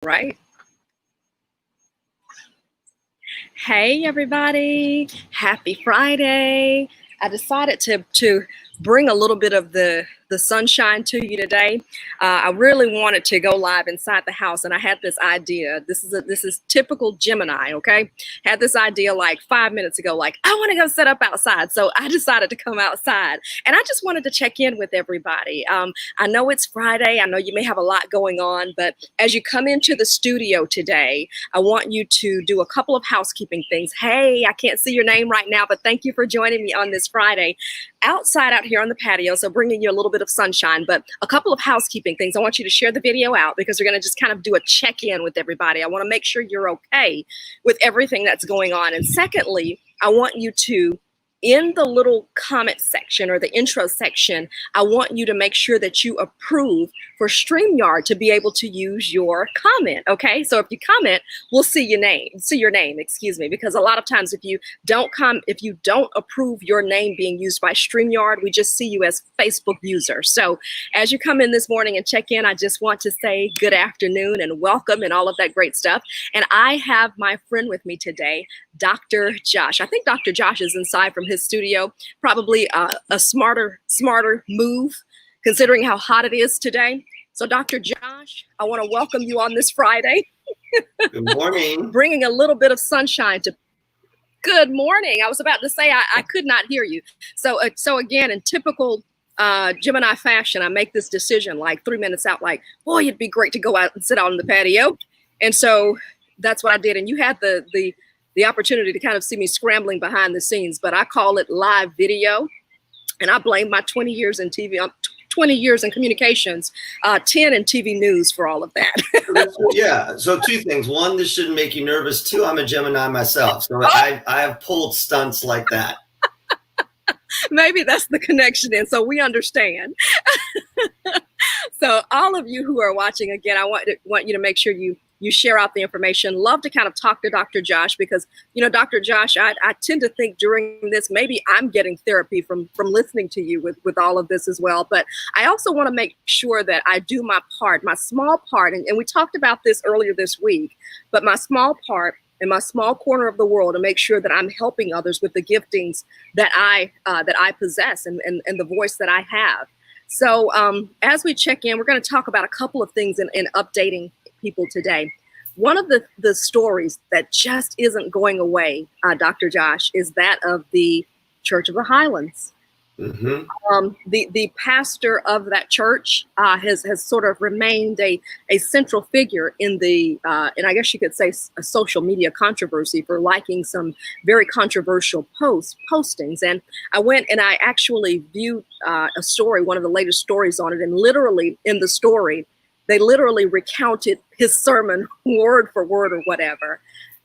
Right. Hey, everybody. Happy Friday. I decided to bring a little bit of the sunshine to you today. I really wanted to go live inside the house, and I had this idea. This is typical Gemini, okay? Had this idea like 5 minutes ago, like I want to go set up outside. So I decided to come outside, and I just wanted to check in with everybody. I know it's Friday. I know you may have a lot going on, but as you come into the studio today, I want you to do a couple of housekeeping things. Hey, I can't see your name right now, but thank you for joining me on this Friday outside out here on the patio. So bringing you a little bit of sunshine, but a couple of housekeeping things. I want you to share the video out because we're going to just kind of do a check-in with everybody. I want to make sure you're okay with everything that's going on. And secondly, I want you to, in the little comment section or the intro section, I want you to make sure that you approve for StreamYard to be able to use your comment. Okay, so if you comment, we'll see your name, excuse me, because a lot of times if you don't approve your name being used by StreamYard, we just see you as Facebook user. So as you come in this morning and check in, I just want to say good afternoon and welcome and all of that great stuff. And I have my friend with me today, Dr. Josh. I think Dr. Josh is inside from his studio, probably a smarter move considering how hot it is today. So Dr. Josh, I want to welcome you on this Friday. Good morning. Bringing a little bit of sunshine to. Good morning. I was about to say I could not hear you. So again, in typical Gemini fashion, I make this decision like 3 minutes out, like, boy, it'd be great to go out and sit out on the patio. And so that's what I did. And you had the opportunity to kind of see me scrambling behind the scenes, but I call it live video. And I blame my 20 years in TV, 20 years in communications, 10 in TV news for all of that. Yeah. So two things. One, this shouldn't make you nervous. Two, I'm a Gemini myself. So I have pulled stunts like that. Maybe that's the connection in. So we understand. So all of you who are watching, again, I want you to make sure you share out the information. Love to kind of talk to Dr. Josh because, you know, Dr. Josh, I tend to think during this, maybe I'm getting therapy from listening to you with all of this as well. But I also want to make sure that I do my part, my small part. And we talked about this earlier this week, but my small part in my small corner of the world to make sure that I'm helping others with the giftings that I possess and the voice that I have. So as we check in, we're going to talk about a couple of things in updating people today. One of the stories that just isn't going away, Dr. Josh, is that of the Church of the Highlands. Mm-hmm. The pastor of that church has sort of remained a central figure in the, and I guess you could say a social media controversy for liking some very controversial postings. And I went and I actually viewed a story, one of the latest stories on it, and literally in the story, they literally recounted his sermon word for word or whatever.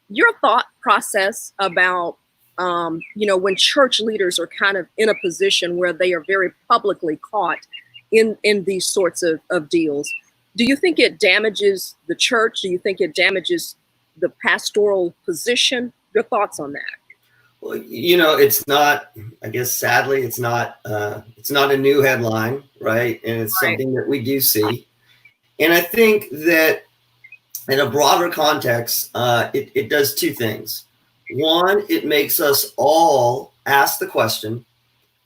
Your thought process about when church leaders are kind of in a position where they are very publicly caught in these sorts of deals. Do you think it damages the church? Do you think it damages the pastoral position? Your thoughts on that? Well, you know, it's not, I guess, sadly, it's not a new headline, right? And it's something that we do see. And I think that in a broader context, it does two things. One, it makes us all ask the question,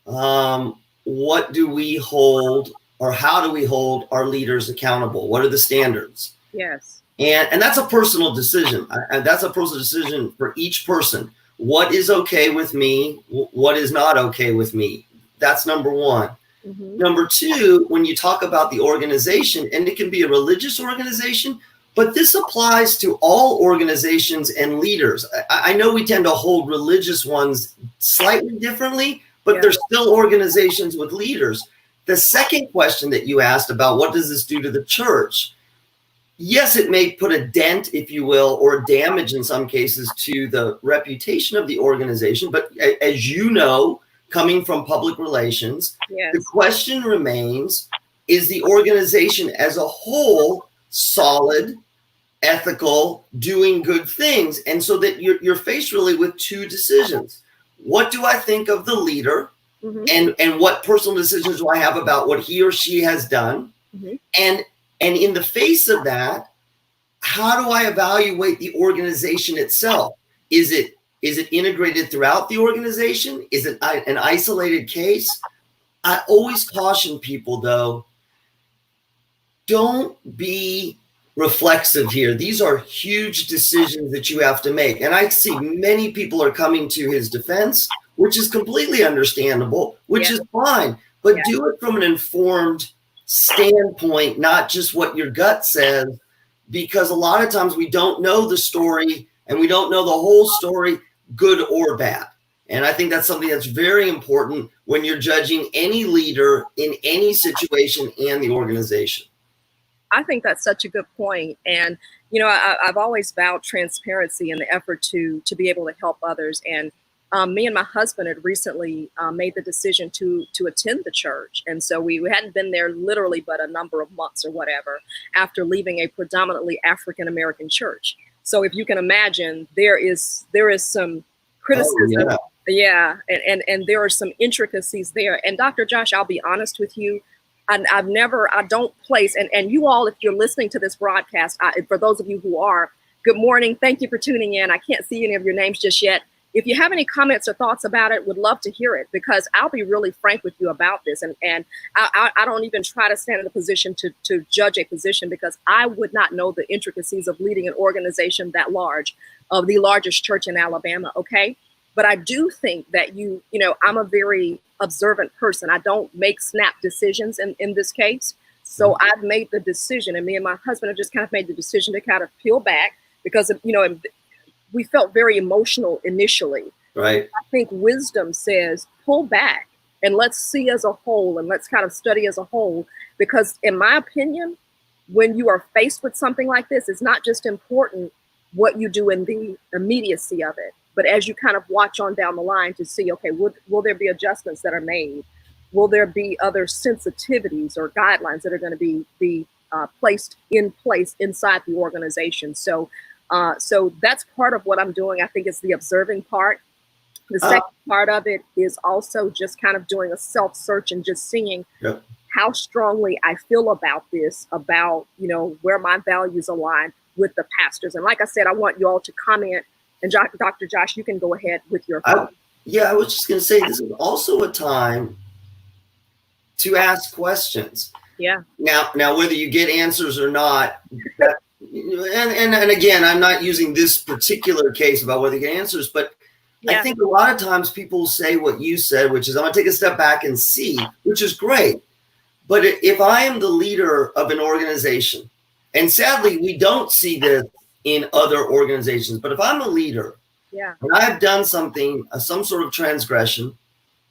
what do we hold or how do we hold our leaders accountable? What are the standards? Yes. And that's a personal decision. And that's a personal decision for each person. What is okay with me? What is not okay with me? That's number one. Mm-hmm. Number two, when you talk about the organization, and it can be a religious organization, but this applies to all organizations and leaders. I know we tend to hold religious ones slightly differently, but they're still organizations with leaders. The second question that you asked about what does this do to the church? Yes, it may put a dent, if you will, or damage in some cases to the reputation of the organization. But as you know, coming from public relations, the question remains, is the organization as a whole solid, ethical, doing good things? And so that you're faced really with two decisions. What do I think of the leader? Mm-hmm. And what personal decisions do I have about what he or she has done? Mm-hmm. And in the face of that, how do I evaluate the organization itself? Is it integrated throughout the organization? Is it an isolated case? I always caution people, though, don't be reflexive here. These are huge decisions that you have to make. And I see many people are coming to his defense, which is completely understandable, which is fine. But do it from an informed standpoint, not just what your gut says, because a lot of times we don't know the story and we don't know the whole story, good or bad. And I think that's something that's very important when you're judging any leader in any situation and the organization. I think that's such a good point. And, you know, I've always vowed transparency in the effort to be able to help others. And me and my husband had recently made the decision to attend the church. And so we hadn't been there literally but a number of months or whatever after leaving a predominantly African-American church. So if you can imagine, there is some criticism. Oh, yeah. And there are some intricacies there. And Dr. Josh, I'll be honest with you. I don't place, and you all, if you're listening to this broadcast, for those of you who are, good morning. Thank you for tuning in. I can't see any of your names just yet. If you have any comments or thoughts about it, would love to hear it, because I'll be really frank with you about this. And I don't even try to stand in a position to judge a position, because I would not know the intricacies of leading an organization that large, of the largest church in Alabama. Okay. But I do think that I'm a very observant person. I don't make snap decisions in this case. So I've made the decision, and me and my husband have just kind of made the decision to kind of peel back, because, we felt very emotional initially. Right. I think wisdom says pull back and let's see as a whole, and let's kind of study as a whole, because in my opinion, when you are faced with something like this, it's not just important what you do in the immediacy of it, but as you kind of watch on down the line to see, okay, will there be adjustments that are made? Will there be other sensitivities or guidelines that are going to be placed in place inside the organization? So that's part of what I'm doing. I think it's the observing part. The second part of it is also just kind of doing a self-search and just seeing how strongly I feel about this, about, where my values align with the pastors. And like I said, I want you all to comment. And Dr. Josh, you can go ahead with your comment. I was just going to say, this is also a time to ask questions. Yeah. Now, whether you get answers or not, and again, I'm not using this particular case about whether you get answers, but I think a lot of times people say what you said, which is, I'm going to take a step back and see, which is great. But if I am the leader of an organization, and sadly, we don't see this in other organizations, but if I'm a leader and I've done something, some sort of transgression,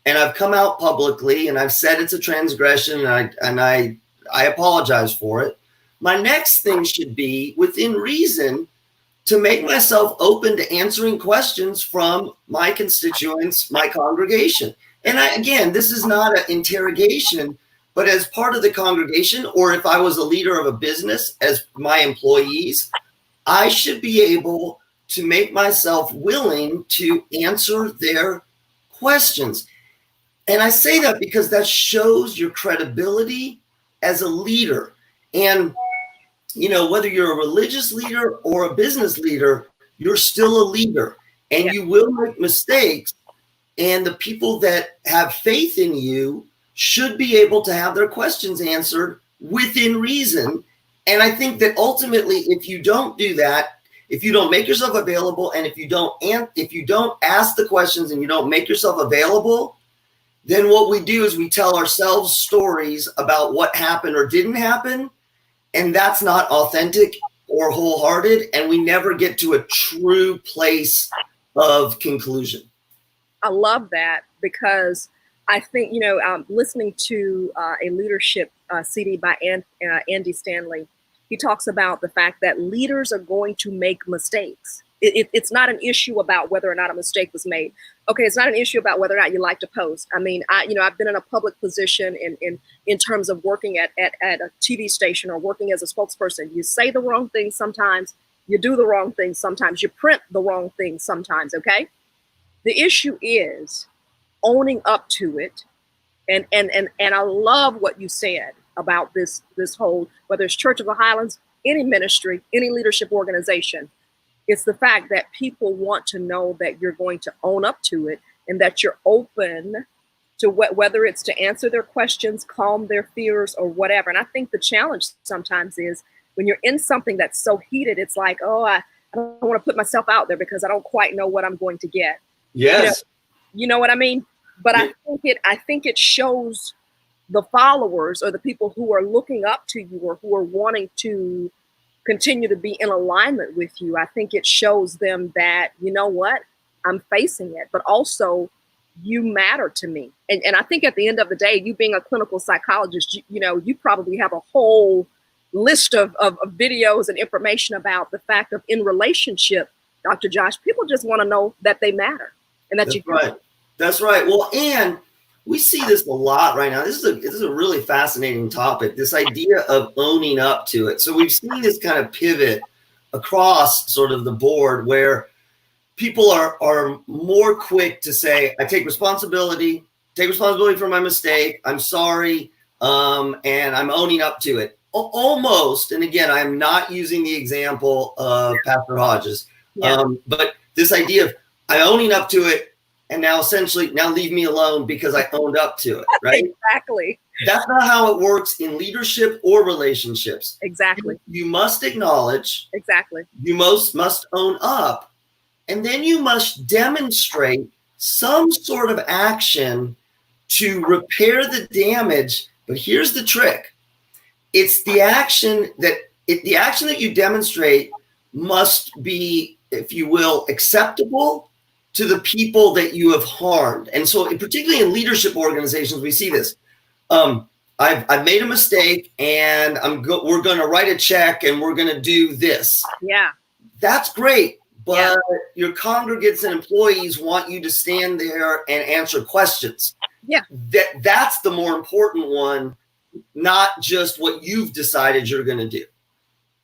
and I've come out publicly and I've said it's a transgression, and I apologize for it, my next thing should be, within reason, to make myself open to answering questions from my constituents, my congregation. And again, this is not an interrogation, but as part of the congregation, or if I was a leader of a business, as my employees, I should be able to make myself willing to answer their questions. And I say that because that shows your credibility as a leader. And, whether you're a religious leader or a business leader, you're still a leader, and you will make mistakes. And the people that have faith in you should be able to have their questions answered within reason. And I think that ultimately, if you don't do that, if you don't make yourself available, and if you don't ask the questions and you don't make yourself available, then what we do is we tell ourselves stories about what happened or didn't happen. And that's not authentic or wholehearted. And we never get to a true place of conclusion. I love that, because I think, listening to a leadership CD by Andy Stanley, he talks about the fact that leaders are going to make mistakes. It's not an issue about whether or not a mistake was made. Okay, it's not an issue about whether or not you like to post. I mean, I've been in a public position in terms of working at a TV station or working as a spokesperson. You say the wrong thing sometimes, you do the wrong thing sometimes, you print the wrong thing sometimes, okay? The issue is owning up to it. And I love what you said about this whole, whether it's Church of the Highlands any ministry, any leadership organization. It's the fact that people want to know that you're going to own up to it and that you're open to whether it's to answer their questions, calm their fears, or whatever. And I think the challenge sometimes is when you're in something that's so heated, it's like, oh, I don't want to put myself out there because I don't quite know what I'm going to get. Yes. You know what I mean? But I think it shows the followers or the people who are looking up to you or who are wanting to continue to be in alignment with you. I think it shows them that, you know what, I'm facing it, but also you matter to me. And I think at the end of the day, you being a clinical psychologist, you probably have a whole list of videos and information about the fact of in relationship, Dr. Josh, people just want to know that they matter and that That's right. That's right. Well, and we see this a lot right now. This is a really fascinating topic, this idea of owning up to it. So we've seen this kind of pivot across sort of the board where people are more quick to say, I take responsibility for my mistake. I'm sorry. And I'm owning up to it. Almost. And again, I'm not using the example of Pastor Hodges, but this idea of I owning up to it. And now essentially leave me alone because I owned up to it, right? Exactly. That's not how it works in leadership or relationships. Exactly. You must acknowledge. Exactly. You must own up. And then you must demonstrate some sort of action to repair the damage. But here's the trick. It's the action that you demonstrate must be, if you will, acceptable to the people that you have harmed. And so particularly in leadership organizations, we see this. I've made a mistake and we're going to write a check and we're going to do this. Yeah. That's great. But your congregants and employees want you to stand there and answer questions. Yeah. That's the more important one, not just what you've decided you're going to do.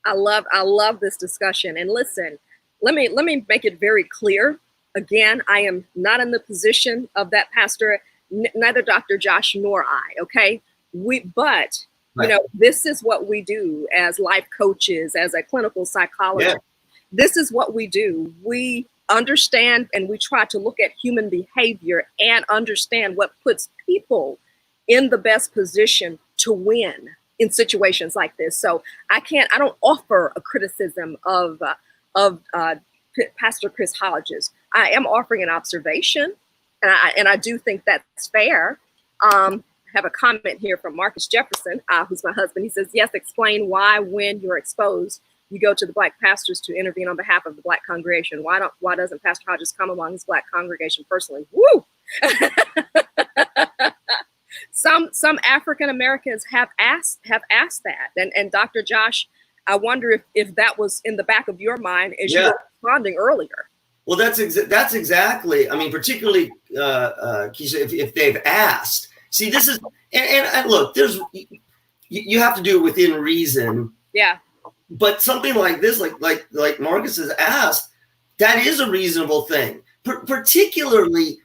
I love this discussion. And listen, let me make it very clear. Again, I am not in the position of that pastor, neither Dr. Josh nor I, okay? But this is what we do as life coaches, as a clinical psychologist. Yeah. This is what we do. We understand and we try to look at human behavior and understand what puts people in the best position to win in situations like this. So I don't offer a criticism of Pastor Chris Hodges. I am offering an observation, and I do think that's fair. I have a comment here from Marcus Jefferson, who's my husband. He says, yes, explain why when you're exposed, you go to the Black pastors to intervene on behalf of the Black congregation. Why doesn't Pastor Hodges come among his Black congregation personally? Woo! Some African Americans have asked that, and Dr. Josh, I wonder if that was in the back of your mind as you were responding earlier. Well, that's exactly. I mean, particularly Keisha, if they've asked. See, this is and look, you have to do it within reason. Yeah. But something like this, like Marcus has asked, that is a reasonable thing. Particularly,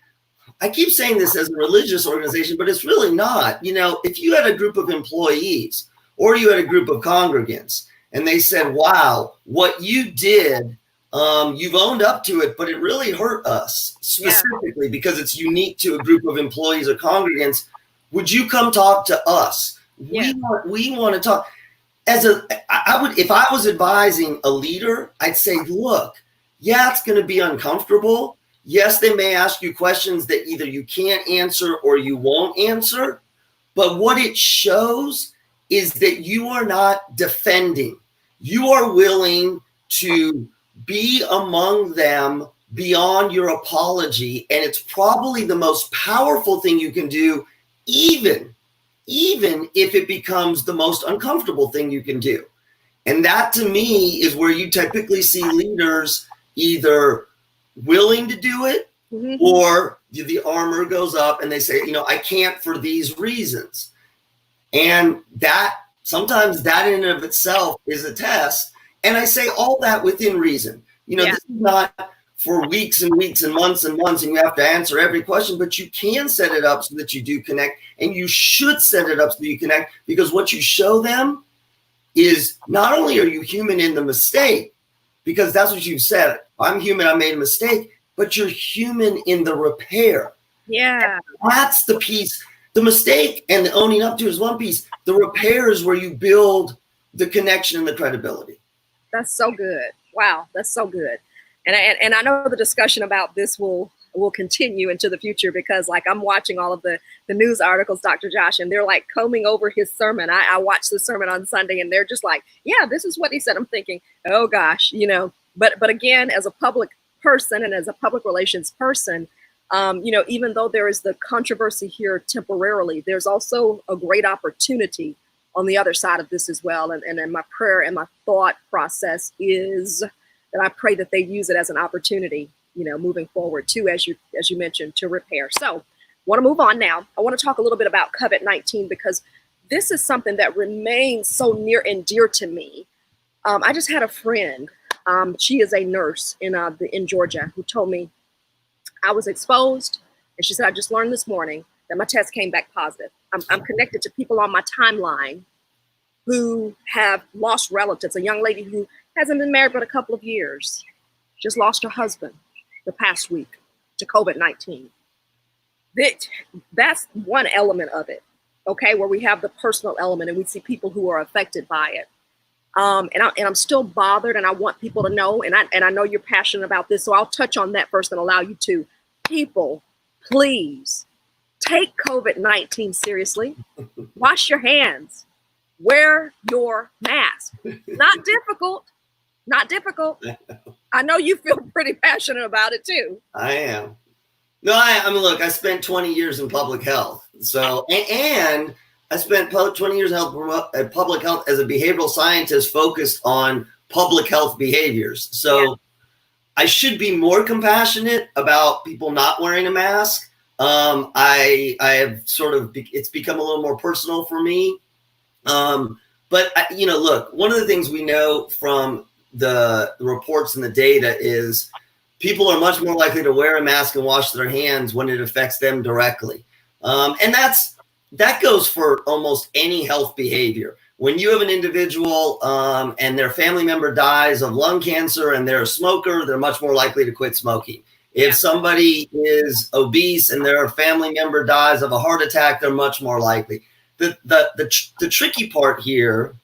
I keep saying this as a religious organization, but it's really not. If you had a group of employees or you had a group of congregants, and they said, "Wow, what you did." You've owned up to it, but it really hurt us specifically because it's unique to a group of employees or congregants. Would you come talk to us? Yeah. We want to talk. I would, if I was advising a leader, I'd say, look, it's going to be uncomfortable. Yes, they may ask you questions that either you can't answer or you won't answer. But what it shows is that you are not defending. You are willing to be among them beyond your apology. And it's probably the most powerful thing you can do, even if it becomes the most uncomfortable thing you can do. And that to me is where you typically see leaders either willing to do it or the armor goes up and they say, I can't for these reasons. And that sometimes that in and of itself is a test. And I say all that within reason. This is not for weeks and weeks and months and you have to answer every question, but you can set it up so that you do connect, and you should set it up so that you connect, because what you show them is not only are you human in the mistake, because that's what you've said, I'm human, I made a mistake, but you're human in the repair. Yeah. And that's the piece. The mistake and the owning up to is one piece. The repair is where you build the connection and the credibility. That's so good. Wow, that's so good. And I know the discussion about this will continue into the future, because like I'm watching all of the news articles, Dr. Josh, and they're like combing over his sermon. I watched the sermon on Sunday and they're just like, yeah, this is what he said. I'm thinking, oh gosh, you know, but again, as a public person and as a public relations person, you know, even though there is the controversy here temporarily, there's also a great opportunity on the other side of this as well. And my prayer and my thought process is that I pray that they use it as an opportunity, you know, moving forward too, as you mentioned, to repair. So want to move on now. I want to talk a little bit about COVID-19, because this is something that remains so near and dear to me. I just had a friend, she is a nurse in Georgia, who told me I was exposed. And she said, I just learned this morning that my test came back positive. I'm connected to people on my timeline who have lost relatives. A young lady who hasn't been married but a couple of years, just lost her husband the past week to COVID-19. That's one element of it, okay, where we have the personal element and we see people who are affected by it. And I'm still bothered, and I want people to know, and I know you're passionate about this, so I'll touch on that first and allow you to. People, please take COVID-19 seriously. Wash your hands. Wear your mask. Not difficult. Not difficult. I know you feel pretty passionate about it too. I am. No, I mean, look, I spent 20 years in public health. So, and I spent 20 years in public health as a behavioral scientist focused on public health behaviors. So yeah. I should be more compassionate about people not wearing a mask. I have sort of, it's become a little more personal for me. But you know, look, one of the things we know from the reports and the data is people are much more likely to wear a mask and wash their hands when it affects them directly. And that goes for almost any health behavior. When you have an individual and their family member dies of lung cancer and they're a smoker, they're much more likely to quit smoking. If somebody is obese and their family member dies of a heart attack, they're much more likely. The tricky part here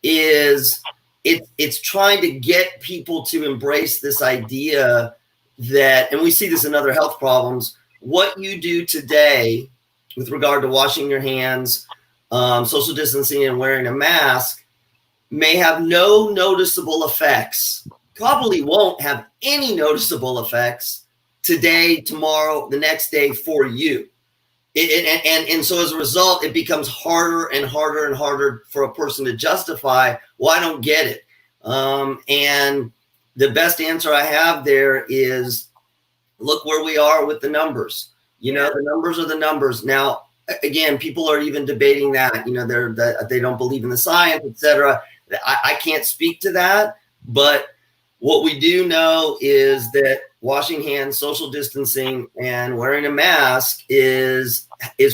is it's trying to get people to embrace this idea that, and we see this in other health problems, what you do today with regard to washing your hands, social distancing, and wearing a mask may have no noticeable effects, probably won't have any noticeable effects today, tomorrow, the next day for you. And so as a result, it becomes harder and harder and harder for a person to justify, well, I don't get it. And the best answer I have there is look where we are with the numbers. You know, the numbers are the numbers. Now, again, people are even debating that, you know, they don't believe in the science, et cetera. I can't speak to that, but what we do know is that washing hands, social distancing, and wearing a mask is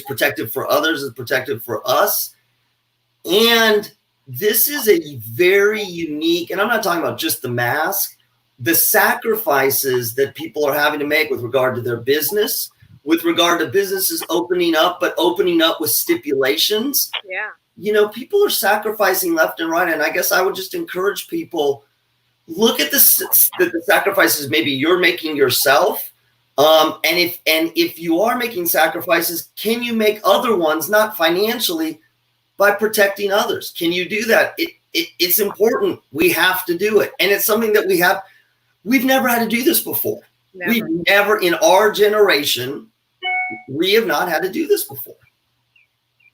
protective for others, is protective for us. And this is a very unique, and I'm not talking about just the mask, the sacrifices that people are having to make with regard to their business, with regard to businesses opening up, but opening up with stipulations. Yeah. You know, people are sacrificing left and right. And I guess I would just encourage people, look at the sacrifices maybe you're making yourself. And if you are making sacrifices, can you make other ones, not financially, by protecting others? Can you do that? It's important. We have to do it. And it's something that we've never had to do this before. We've never, in our generation, we have not had to do this before.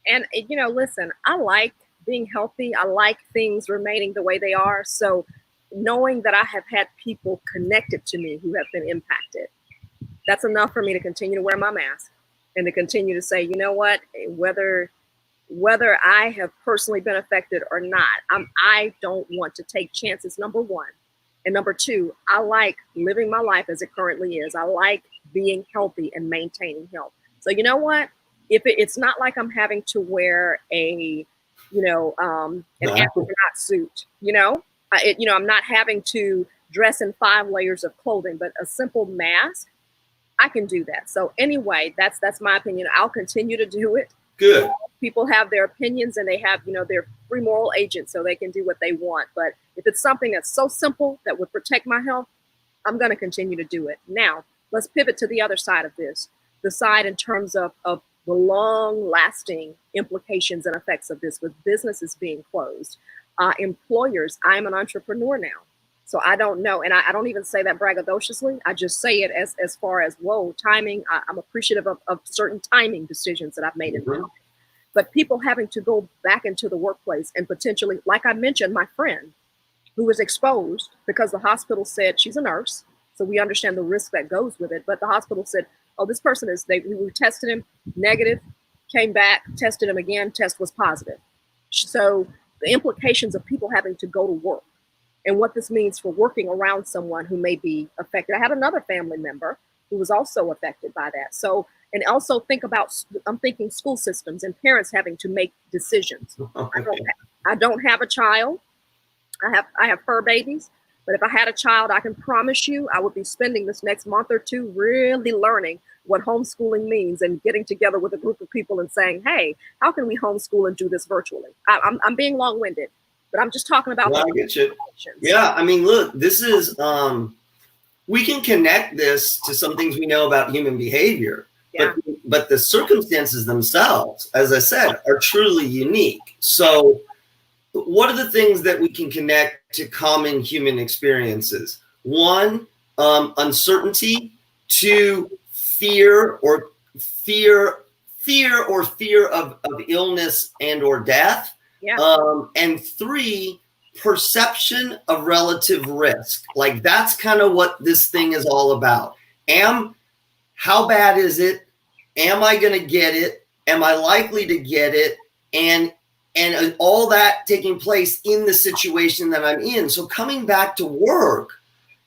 And, you know, listen, I like being healthy. I like things remaining the way they are. So knowing that I have had people connected to me who have been impacted, that's enough for me to continue to wear my mask and to continue to say, you know what, whether I have personally been affected or not, I don't want to take chances, number one. And number two, I like living my life as it currently is. I like being healthy and maintaining health. So you know what? If it's not like I'm having to wear a an astronaut suit, I'm not having to dress in 5 layers of clothing, but a simple mask, I can do that. So anyway, that's my opinion. I'll continue to do it. Good. People have their opinions and they have, they're free moral agents, so they can do what they want. But if it's something that's so simple that would protect my health, I'm going to continue to do it. Now, let's pivot to the other side of this, the side in terms of the long-lasting implications and effects of this with businesses being closed. Employers, I'm an entrepreneur now, so I don't know, and I don't even say that braggadociously. I just say it as far as, whoa, timing. I'm appreciative of certain timing decisions that I've made in my life. But people having to go back into the workplace and potentially, like I mentioned, my friend who was exposed because the hospital said, she's a nurse, so we understand the risk that goes with it, but the hospital said, oh, this person we tested him negative, came back, tested him again, test was positive. So the implications of people having to go to work and what this means for working around someone who may be affected. I had another family member who was also affected by that. So, and also I'm thinking school systems and parents having to make decisions. Okay. I don't have a child. I have fur babies, but if I had a child, I can promise you I would be spending this next month or two really learning what homeschooling means and getting together with a group of people and saying, hey, how can we homeschool and do this virtually? I'm being long-winded, but I'm just talking about. Well, I get you. Yeah, I mean, look, this is, we can connect this to some things we know about human behavior, yeah. but the circumstances themselves, as I said, are truly unique. So what are the things that we can connect to common human experiences? 1, uncertainty. 2, fear of illness and or death. Yeah. And 3, perception of relative risk. Like that's kind of what this thing is all about. How bad is it? Am I going to get it? Am I likely to get it? And all that taking place in the situation that I'm in. So coming back to work,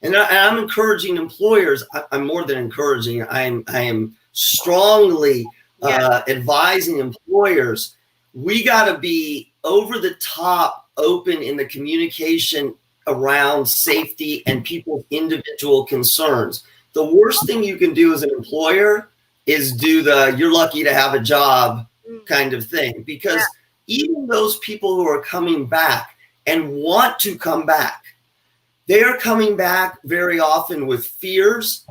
and I'm encouraging employers. I'm more than encouraging. I am strongly advising employers. We got to be over the top open in the communication around safety and people's individual concerns. The worst thing you can do as an employer is do the "you're lucky to have a job" kind of thing, because even those people who are coming back and want to come back, they are coming back very often with fears,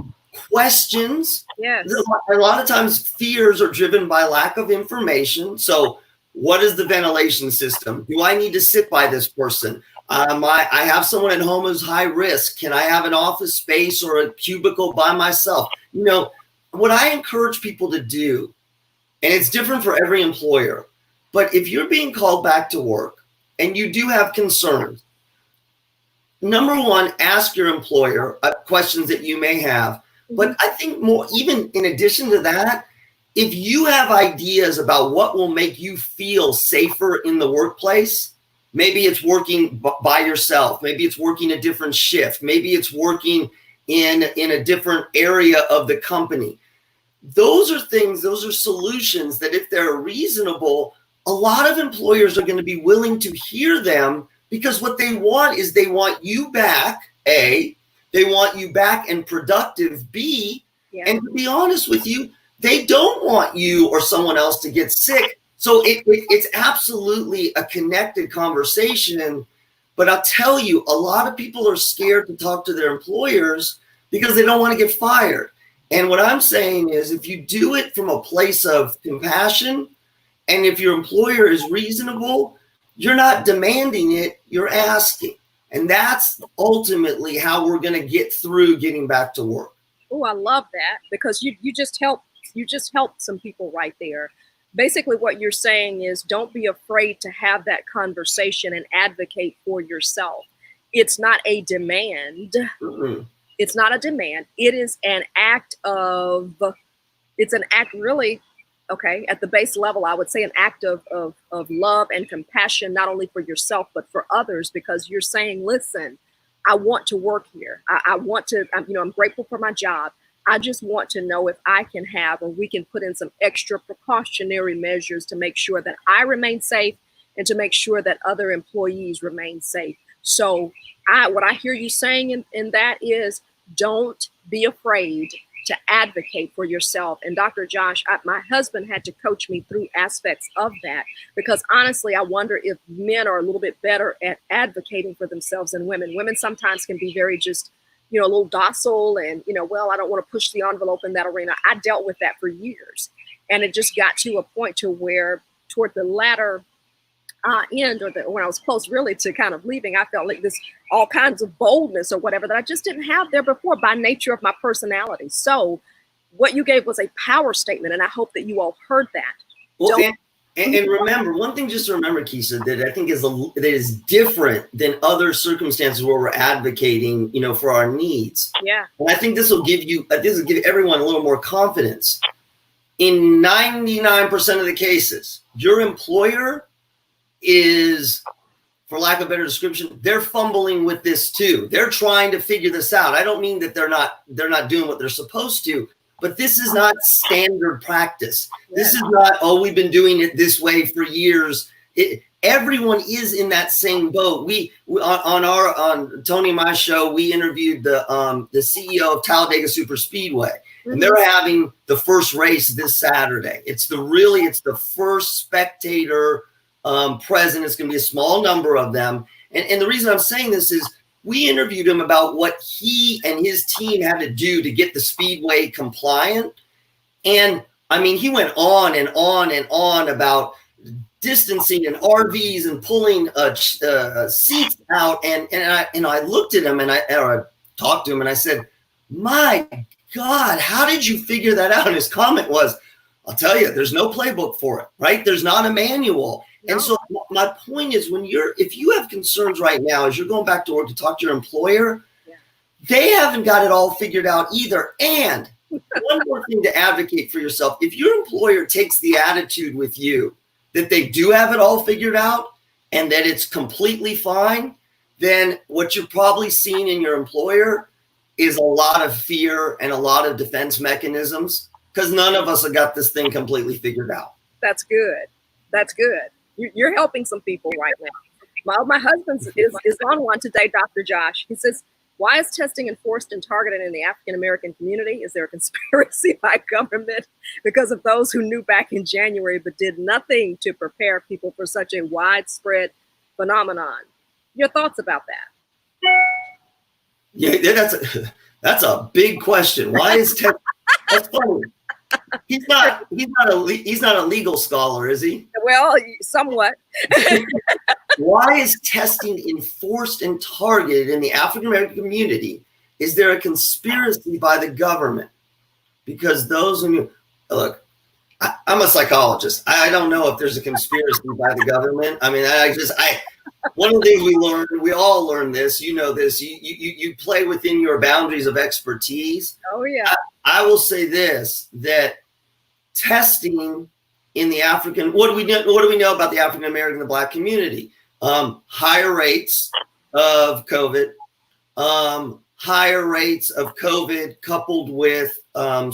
questions. Yes. A lot of times fears are driven by lack of information. So what is the ventilation system? Do I need to sit by this person? I have someone at home who's high risk. Can I have an office space or a cubicle by myself? What I encourage people to do, and it's different for every employer, but if you're being called back to work and you do have concerns, number 1, ask your employer questions that you may have. But I think more, even in addition to that, if you have ideas about what will make you feel safer in the workplace, maybe it's working by yourself, maybe it's working a different shift, maybe it's working in a different area of the company. Those are solutions that if they're reasonable, a lot of employers are going to be willing to hear them, because what they want is they want you back, A, they want you back and productive, B, and to be honest with you, they don't want you or someone else to get sick. So it's absolutely a connected conversation. But I'll tell you, a lot of people are scared to talk to their employers because they don't want to get fired. And what I'm saying is, if you do it from a place of compassion, and if your employer is reasonable, you're not demanding it, you're asking. And that's ultimately how we're going to get through getting back to work. Oh, I love that, because you just helped some people right there. Basically what you're saying is, don't be afraid to have that conversation and advocate for yourself. It's not a demand. Mm-hmm. It's not a demand. It is an act really, okay, at the base level, I would say an act of love and compassion, not only for yourself, but for others, because you're saying, listen, I want to work here. I'm grateful for my job. I just want to know if I can have, or we can put in some extra precautionary measures to make sure that I remain safe and to make sure that other employees remain safe. So what I hear you saying in that is, don't be afraid to advocate for yourself. And Dr. Josh, my husband had to coach me through aspects of that, because honestly, I wonder if men are a little bit better at advocating for themselves than women. Women sometimes can be very just, a little docile and, well, I don't want to push the envelope in that arena. I dealt with that for years. And it just got to a point to where toward the latter end, or when I was close really to kind of leaving, I felt like this all kinds of boldness or whatever that I just didn't have there before by nature of my personality. So what you gave was a power statement, and I hope that you all heard that. Well, and remember, one thing just to remember, Keisha, that I think that is different than other circumstances where we're advocating, for our needs. Yeah. And I think this will give everyone a little more confidence. In 99% of the cases, your employer is, for lack of a better description, they're fumbling with this too. They're trying to figure this out. I don't mean that they're not doing what they're supposed to, but this is not standard practice. This is not, we've been doing it this way for years. Everyone is in that same boat. We on Tony and my show, we interviewed the CEO of Talladega Super Speedway, and they're having the first race this Saturday. It's the first spectator present. It's going to be a small number of them. And the reason I'm saying this is we interviewed him about what he and his team had to do to get the speedway compliant. And I mean, he went on and on and on about distancing and RVs and pulling seats out. And I looked at him and I talked to him and I said, my God, how did you figure that out? And his comment was, I'll tell you, there's no playbook for it, right? There's not a manual. No. And so my point is, if you have concerns right now, as you're going back to work to talk to your employer, they haven't got it all figured out either. And one more thing to advocate for yourself. If your employer takes the attitude with you that they do have it all figured out and that it's completely fine, then what you're probably seeing in your employer is a lot of fear and a lot of defense mechanisms, because none of us have got this thing completely figured out. That's good. That's good. You're helping some people right now. My husband is on one today, Dr. Josh. He says, why is testing enforced and targeted in the African-American community? Is there a conspiracy by government because of those who knew back in January but did nothing to prepare people for such a widespread phenomenon? Your thoughts about that? Yeah, that's a big question. Why is testing? That's funny. He's not a legal scholar, is he? Well, somewhat. Why is testing enforced and targeted in the African American community? Is there a conspiracy by the government? Because those who look, I'm a psychologist. I don't know if there's a conspiracy by the government. I mean, one of the things we all learn this. You know this. You play within your boundaries of expertise. Oh yeah. I will say this, that testing in the what do we know about the African American and the Black community? Higher rates of COVID, higher rates of COVID coupled with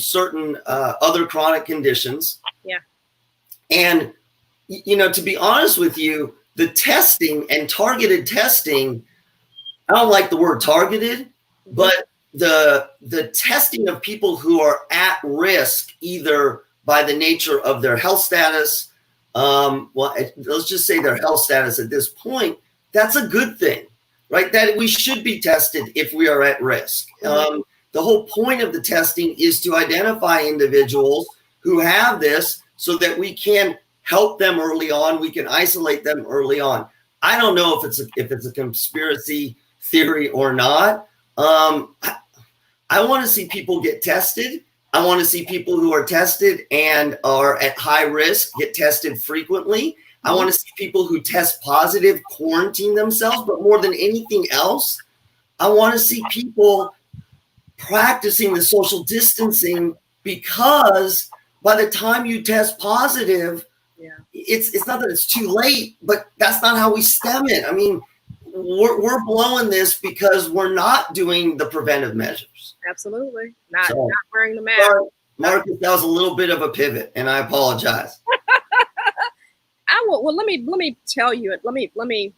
certain other chronic conditions. Yeah. And, to be honest with you, the testing and targeted testing, I don't like the word targeted, but the testing of people who are at risk, either by the nature of their health status, let's just say their health status at this point, that's a good thing, right? That we should be tested if we are at risk. The whole point of the testing is to identify individuals who have this so that we can help them early on. We can isolate them early on. I don't know if it's a conspiracy theory or not. I want to see people get tested. I want to see people who are tested and are at high risk get tested frequently. I want to see people who test positive quarantine themselves, but more than anything else, I want to see people practicing the social distancing, because by the time you test positive, it's not that it's too late, but that's not how we stem it. I mean, we're blowing this because we're not doing the preventive measures. Absolutely. Not wearing the mask. Marcus, that was a little bit of a pivot, and I apologize. I will. Well, let me tell you it. Let me.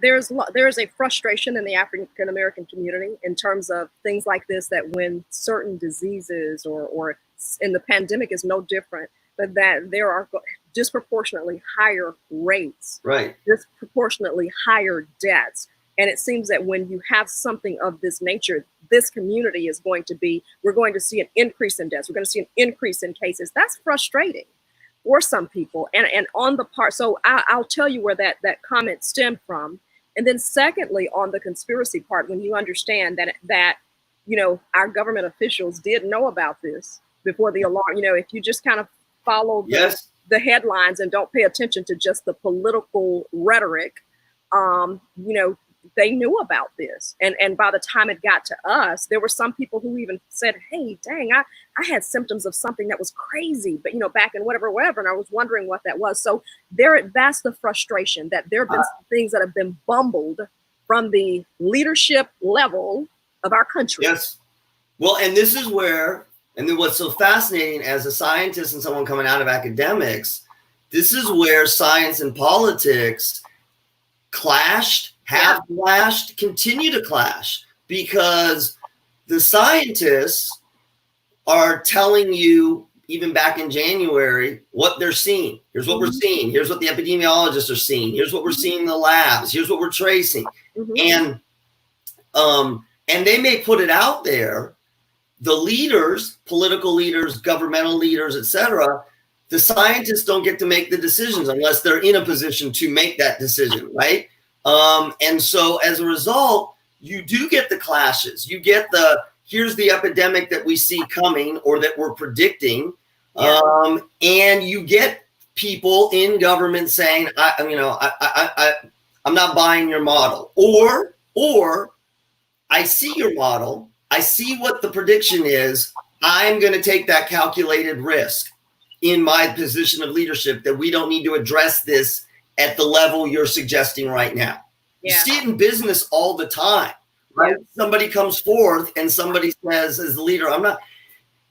There's a frustration in the African American community in terms of things like this. That when certain diseases or in the pandemic is no different, but that there are disproportionately higher rates, Right, disproportionately higher deaths. And it seems that when you have something of this nature, this community is we're going to see an increase in deaths. We're going to see an increase in cases. That's frustrating for some people. And on the part, so I'll tell you where that comment stemmed from. And then secondly, on the conspiracy part, when you understand that our government officials did know about this before the alarm, if you just kind of follow yes, the headlines and don't pay attention to just the political rhetoric, they knew about this. And by the time it got to us, there were some people who even said, hey, dang, I had symptoms of something that was crazy, but back in whatever, and I was wondering what that was. So that's the frustration, that there have been some things that have been bumbled from the leadership level of our country. yes. Well, and this is where, and then what's so fascinating as a scientist and someone coming out of academics, this is where science and politics clashed, have clashed, continue to clash, because the scientists are telling you, even back in January, what they're seeing. Here's what we're seeing. Here's what the epidemiologists are seeing. Here's what we're seeing in the labs. Here's what we're tracing. And they may put it out there. The leaders, political leaders, governmental leaders, etc., the scientists don't get to make the decisions unless they're in a position to make that decision, right? And so as a result, you do get the clashes. You get here's the epidemic that we see coming or that we're predicting. And you get people in government saying, I'm not buying your model, or I see your model. I see what the prediction is. I'm going to take that calculated risk in my position of leadership that we don't need to address this at the level you're suggesting right now. You see it in business all the time, right? Somebody comes forth and somebody says, as the leader, I'm not.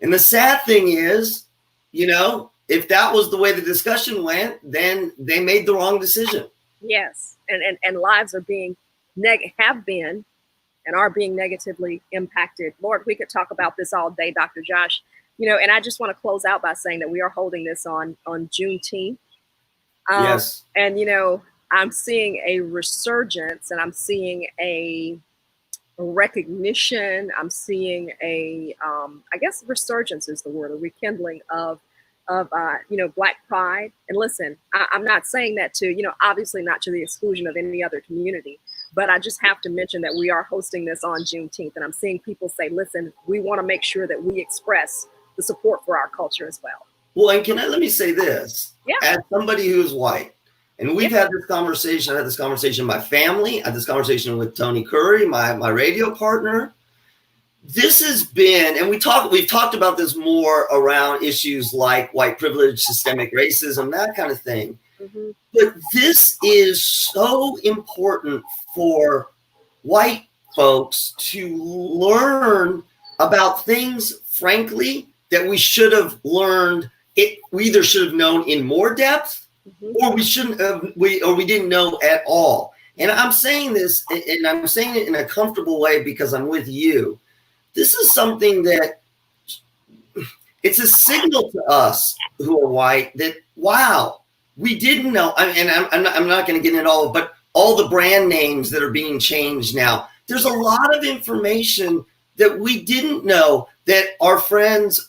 And the sad thing is, if that was the way the discussion went, then they made the wrong decision. Yes. And lives are have been and are being negatively impacted. Lord, we could talk about this all day, Dr. Josh. And I just want to close out by saying that we are holding this on Juneteenth. Yes. And, I'm seeing a resurgence, and I'm seeing a recognition. I'm seeing I guess resurgence is the word, a rekindling of Black pride. And listen, I'm not saying that to, obviously not to the exclusion of any other community, but I just have to mention that we are hosting this on Juneteenth. And I'm seeing people say, listen, we want to make sure that we express the support for our culture as well. Well, and let me say this, as somebody who is white, and we've had this conversation. I had this conversation with my family. I had this conversation with Tony Curry, my radio partner. This has been, and we've talked about this more around issues like white privilege, systemic racism, that kind of thing. But this is so important for white folks to learn about things, frankly, that we should have learned. We either should have known in more depth, or we shouldn't have, we didn't know at all. And I'm saying this, and I'm saying it in a comfortable way because I'm with you. This is something that it's a signal to us who are white that, wow, we didn't know. I'm not going to get into all, but all the brand names that are being changed now. There's a lot of information that we didn't know that our friends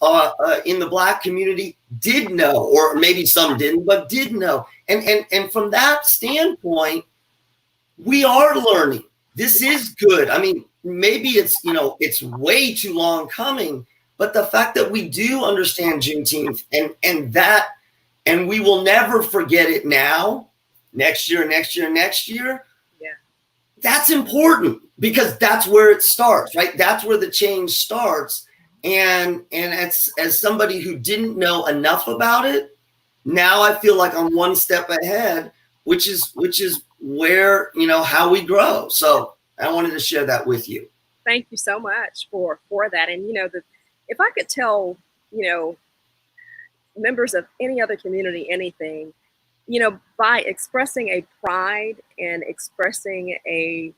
in the Black community did know, or maybe some didn't, but did know. And from that standpoint, we are learning. This is good. I mean, maybe it's way too long coming, but the fact that we do understand Juneteenth and we will never forget it now, next year, that's important because that's where it starts, right? That's where the change starts. And as somebody who didn't know enough about it, now I feel like I'm one step ahead, which is where, how we grow. So I wanted to share that with you. Thank you so much for that. And, if I could tell, members of any other community anything, by expressing a pride and expressing a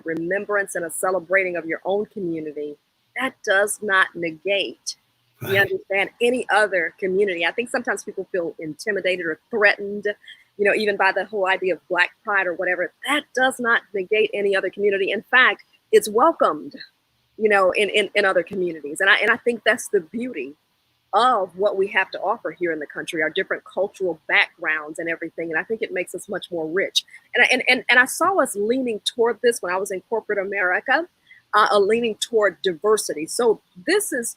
remembrance and a celebrating of your own community, that does not negate, you Right. understand, any other community. I think sometimes people feel intimidated or threatened, even by the whole idea of Black pride or whatever. That does not negate any other community. In fact, it's welcomed, in other communities. And I think that's the beauty of what we have to offer here in the country, our different cultural backgrounds and everything. And I think it makes us much more rich. And I saw us leaning toward this when I was in corporate America, leaning toward diversity. So this is,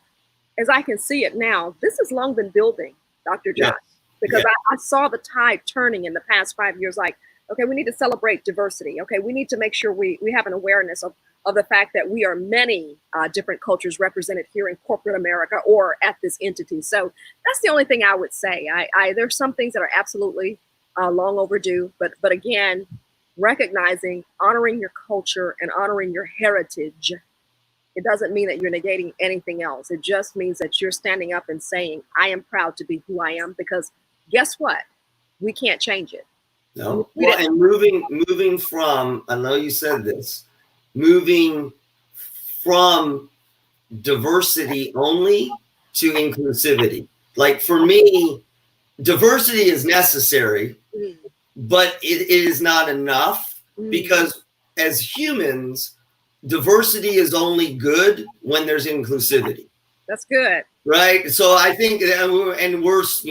as I can see it now, this has long been building, Dr. Josh, because I saw the tide turning in the past 5 years. Like, okay, we need to celebrate diversity. Okay, we need to make sure we have an awareness of the fact that we are many different cultures represented here in corporate America or at this entity. So that's the only thing I would say. There's some things that are absolutely long overdue, but again, recognizing, honoring your culture and honoring your heritage. It doesn't mean that you're negating anything else. It just means that you're standing up and saying, I am proud to be who I am, because guess what? We can't change it. No. Well, and moving from, I know you said this, moving from diversity only to inclusivity. Like, for me, diversity is necessary, but it is not enough, because as humans, diversity is only good when there's inclusivity. That's good. Right. So I think, and we're, as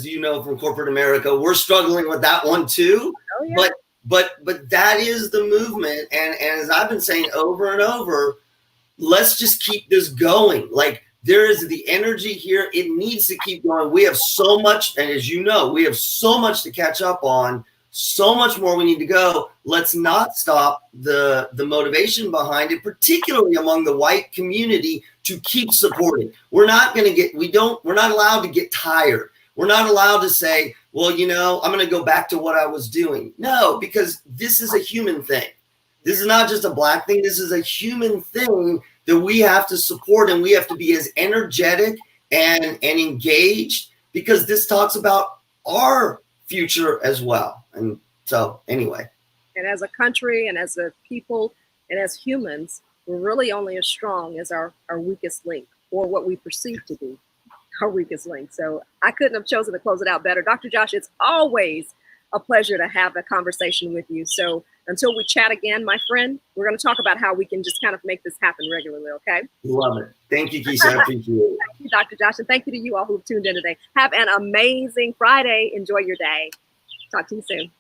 you know, from corporate America, we're struggling with that one too. Oh, yeah. But that is the movement. And as I've been saying over and over, let's just keep this going. Like, there is the energy here. It needs to keep going. We have so much. And as you know, we have so much to catch up on, so much more we need to go. Let's not stop the motivation behind it, particularly among the white community, to keep supporting. We're not allowed to get tired. We're not allowed to say, well, I'm going to go back to what I was doing. No, because this is a human thing. This is not just a Black thing. This is a human thing that we have to support, and we have to be as energetic and engaged, because this talks about our future as well. And so anyway. And as a country and as a people and as humans, we're really only as strong as our weakest link, or what we perceive to be our weakest link. So I couldn't have chosen to close it out better. Dr. Josh, it's always a pleasure to have a conversation with you. So until we chat again, my friend, we're going to talk about how we can just kind of make this happen regularly, okay? Love it. Thank you, Keisha. I appreciate it. Thank you, Dr. Josh, and thank you to you all who've tuned in today. Have an amazing Friday. Enjoy your day. Talk to you soon.